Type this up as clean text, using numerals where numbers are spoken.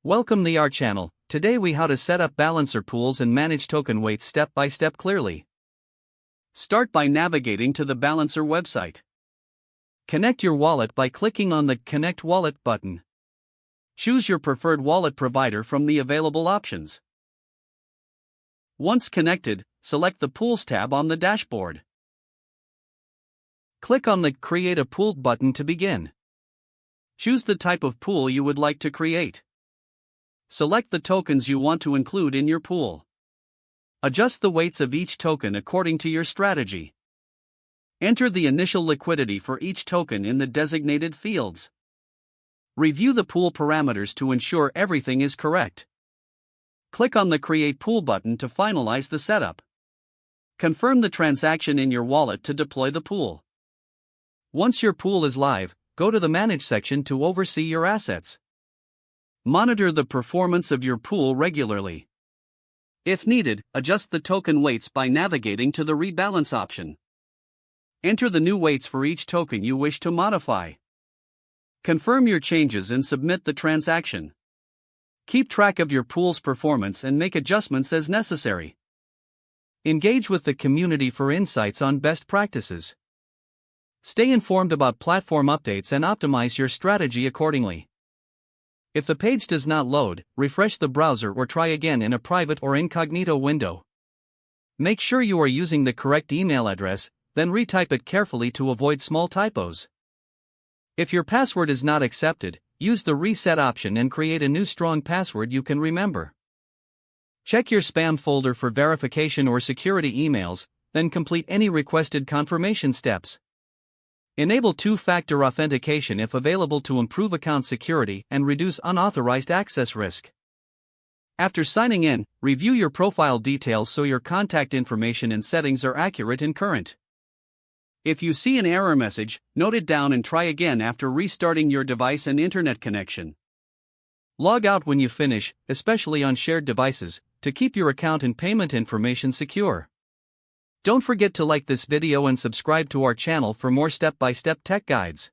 Welcome to our channel. Today we how to set up balancer pools and manage token weights step by step clearly. Start by navigating to the balancer website. Connect your wallet by clicking on the Connect Wallet button. Choose your preferred wallet provider from the available options. Once connected, select the Pools tab on the dashboard. Click on the Create a Pool button to begin. Choose the type of pool you would like to create. Select the tokens you want to include in your pool. Adjust the weights of each token according to your strategy. Enter the initial liquidity for each token in the designated fields. Review the pool parameters to ensure everything is correct. Click on the Create Pool button to finalize the setup. Confirm the transaction in your wallet to deploy the pool. Once your pool is live, go to the Manage section to oversee your assets. Monitor the performance of your pool regularly. If needed, adjust the token weights by navigating to the Rebalance option. Enter the new weights for each token you wish to modify. Confirm your changes and submit the transaction. Keep track of your pool's performance and make adjustments as necessary. Engage with the community for insights on best practices. Stay informed about platform updates and optimize your strategy accordingly. If the page does not load, refresh the browser or try again in a private or incognito window. Make sure you are using the correct email address, then retype it carefully to avoid small typos. If your password is not accepted, use the reset option and create a new strong password you can remember. Check your spam folder for verification or security emails, then complete any requested confirmation steps. Enable two-factor authentication if available to improve account security and reduce unauthorized access risk. After signing in, review your profile details so your contact information and settings are accurate and current. If you see an error message, note it down and try again after restarting your device and internet connection. Log out when you finish, especially on shared devices, to keep your account and payment information secure. Don't forget to like this video and subscribe to our channel for more step-by-step tech guides.